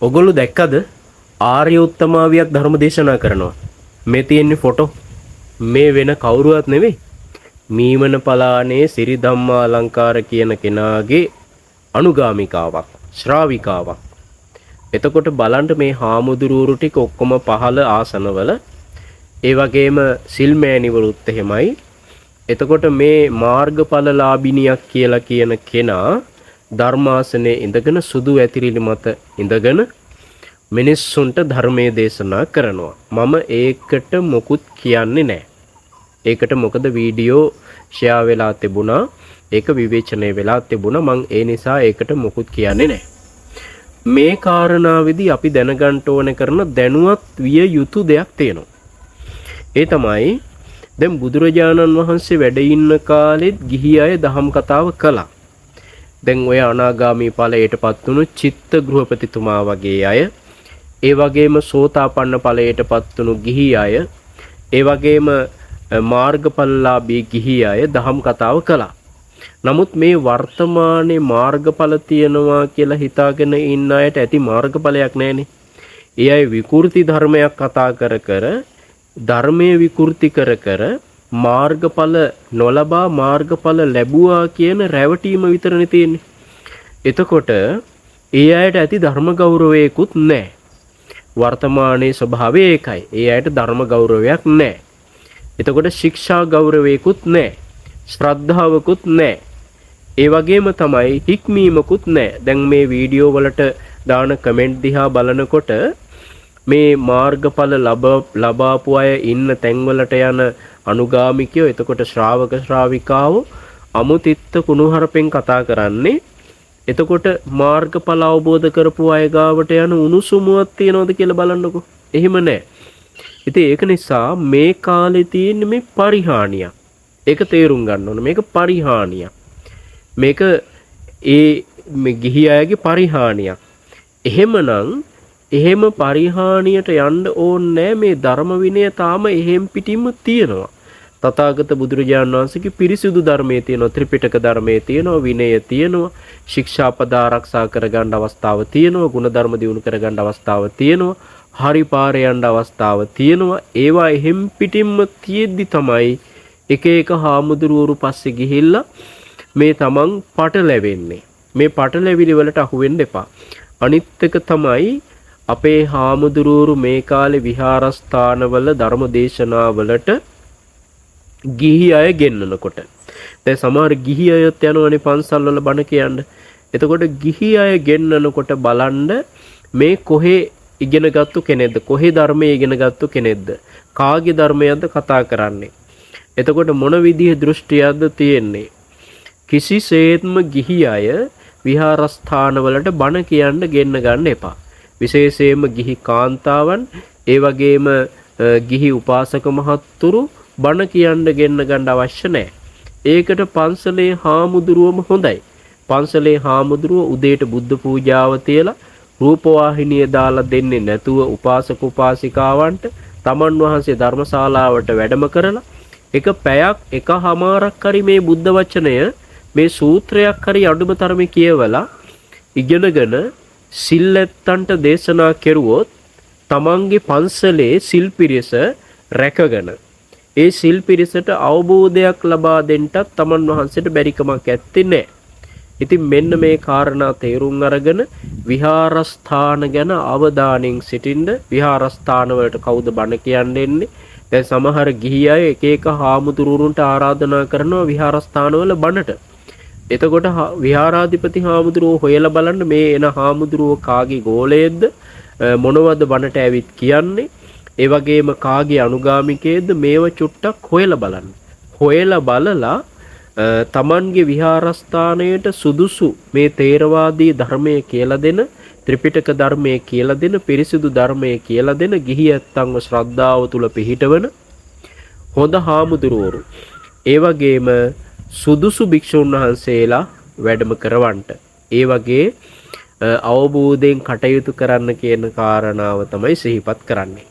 ඔගොල්ලෝ දැක්කද ආර්ය උත්තමාවියක් ධර්ම දේශනා කරනවා. මේ තියෙන්නේ ෆොටෝ. මේ වෙන කවුරුවත් නෙවෙයි. මීමන පලානේ සිරි ධම්මා අලංකාර කියන කෙනාගේ අනුගාමිකාවක්, ශ්‍රාවිකාවක්. එතකොට බලන්න මේ හාමුදුරුවරු ටික ඔක්කොම පහළ ආසනවල, ඒ වගේම සිල්මෑණිවරුත් එහෙමයි. එතකොට මේ මාර්ගඵලලාභිනියක් කියලා කියන කෙනා ධර්මාසනයේ ඉඳගෙන සුදු ඇතිරිලි මත ඉඳගෙන මිනිස්සුන්ට ධර්මයේ දේශනා කරනවා. මම ඒකට මොකුත් කියන්නේ නැහැ. ඒකට මොකද වීඩියෝ ෂෙයා වෙලා තිබුණා, ඒක විවේචනය වෙලා තිබුණා. මම ඒ නිසා ඒකට මොකුත් කියන්නේ නැහැ. මේ කාරණාවේදී අපි දැනගන්න ඕන කරන දැනුවත් විය යුතු දෙයක් තියෙනවා. ඒ තමයි දැන් බුදුරජාණන් වහන්සේ වැඩ ඉන්න කාලෙත් ගිහි අය දහම් කතාව කළා. දැන් ඔය අනාගාමී ඵලයටපත් වුණු චිත්ත ගෘහපතිතුමා වගේ අය, ඒ වගේම සෝතාපන්න ඵලයටපත් වුණු ගිහි අය, ඒ වගේම මාර්ගඵලලාභී ගිහි අය දහම් කතාව කළා. නමුත් මේ වර්තමානයේ මාර්ගඵල තියනවා කියලා හිතාගෙන ඉන්න අයට ඇති මාර්ගඵලයක් නැහැනේ. ඒ අය විකෘති ධර්මයක් කතා කර ධර්මයේ විකෘති කර මාර්ගඵල නොලබා මාර්ගඵල ලැබුවා කියන රැවටීම විතරනේ තියෙන්නේ. එතකොට ඒ අයට ඇති ධර්ම ගෞරවයකුත් නැහැ. වර්තමානයේ ස්වභාවය ඒකයි. ඒ අයට ධර්ම ගෞරවයක් නැහැ. එතකොට ශික්ෂා ගෞරවයකුත් නැහැ. ශ්‍රද්ධාවකුත් නැහැ. ඒ වගේම තමයි හික්මීමකුත් නැහැ. දැන් මේ වීඩියෝ වලට දාන කමෙන්ට් දිහා බලනකොට මේ මාර්ගඵල ලබාපු අය ඉන්න තැන්වලට යන අනුගාමිකයෝ, එතකොට ශ්‍රාවක ශ්‍රාවිකාවෝ අමුතිත්ත කුණුහරුපෙන් කතා කරන්නේ. එතකොට මාර්ගඵල අවබෝධ කරපු අය ගාවට යන උණුසුමුවක් තියනවද කියලා බලන්නකෝ. එහෙම නැහැ. ඉතින් ඒක නිසා මේ කාලේ තියෙන මේ පරිහානිය, ඒක තේරුම් ගන්න ඕන. මේක පරිහානියක්. මේක මේ ගිහි අයගේ පරිහානියක්. එහෙමනම් එහෙම පරිහානියට යන්න ඕනේ. මේ ධර්ම විනය තාම එහෙම් පිටින්ම තියෙනවා. තථාගත බුදුරජාණන් වහන්සේගේ පිරිසිදු ධර්මයේ තියෙනවා, ත්‍රිපිටක ධර්මයේ තියෙනවා, විනය තියෙනවා, ශික්ෂාපද ආරක්ෂා කරගන්න අවස්ථාව තියෙනවා, ගුණධර්ම දියුණු කරගන්න අවස්ථාව තියෙනවා, හරි පාරේ යන්න අවස්ථාව තියෙනවා. ඒවා එහෙම් පිටින්ම තියෙද්දි තමයි එක එක හාමුදුරුවරු පස්සේ ගිහිල්ලා මේ තමන් පටලැවෙන්නේ. මේ පටලැවිලි වලට අහු වෙන්න එපා. අනිත් එක තමයි අපේ හාමුදුරුවරු මේ කාලේ විහාරස්ථානවල ධර්ම දේශනාවලට ගිහි අය ගෙන්නනකොට, දැන් සමහර ගිහි අයත් යනවනේ පන්සල් වල බණ කියන්න. එතකොට ගිහි අය ගෙන්නනකොට බලන්න මේ කොහේ ඉගෙනගත්තු කෙනෙක්ද, කොහේ ධර්මයේ ඉගෙනගත්තු කෙනෙක්ද, කාගේ ධර්මයක්ද කතා කරන්නේ, එතකොට මොන විදිහේ දෘෂ්ටියක්ද තියෙන්නේ. කිසිසේත්ම ගිහි අය විහාරස්ථානවලට බණ කියන්න ගෙන්න ගන්න එපා. විශේෂයෙන්ම ගිහි කාන්තාවන්, ඒ වගේම ගිහි උපාසක මහත්තුරු බණ කියන්න ගෙන්න ගන්න අවශ්‍ය නැහැ. ඒකට පන්සලේ හාමුදුරුවම හොඳයි. පන්සලේ හාමුදුරුව උදේට බුද්ධ පූජාව තියලා රූපවාහිනිය දාලා දෙන්නේ නැතුව උපාසක උපාසිකාවන්ට තමන් වහන්සේ ධර්මශාලාවට වැඩම කරලා එක පැයක් එකමාරක් හරි මේ බුද්ධ වචනය, මේ සූත්‍රයක් හරි අඩුම තරමේ කියවලා ඉගෙනගෙන සිල්ලැත්තන්ට දේශනා කෙරුවොත් තමන්ගේ පන්සලේ සිල් පිරිස රැකගෙන ඒ සිල් පිරිසට අවබෝධයක් ලබා දෙන්නත් තමන් වහන්සේට බැරිකමක් ඇත්තේ නැහැ. ඉතින් මෙන්න මේ කාරණා තේරුම් අරගෙන විහාරස්ථාන ගැන අවධානයෙන් සිටින්න. විහාරස්ථාන වලට කවුද බණ කියන්නේ? දැන් සමහර ගිහි අය එක එක හාමුදුරුවන්ට ආරාධනා කරනවා විහාරස්ථානවල බණට. එතකොට විහාරාධිපති හාමුදුරුවෝ හොයලා බලන්න මේ එන හාමුදුරුවෝ කාගේ ගෝලයේද, මොනවද බණට ඇවිත් කියන්නේ, ඒ වගේම කාගේ අනුගාමිකයේද, මේව චුට්ටක් හොයලා බලන්න. හොයලා බලලා තමන්ගේ විහාරස්ථානයට සුදුසු මේ තේරවාදී ධර්මයේ කියලා දෙන, ත්‍රිපිටක ධර්මයේ කියලා දෙන, පිරිසිදු ධර්මයේ කියලා දෙන, ගිහි ඇත්තන්ව ශ්‍රද්ධාව තුල පිහිටවන හොඳ හාමුදුරුවරු, ඒ වගේම සුදුසු භික්ෂුන් වහන්සේලා වැඩම කරවන්නට, ඒ වගේ අවබෝධයෙන් කටයුතු කරන්න කියන කාරණාව තමයි සිහිපත් කරන්නේ.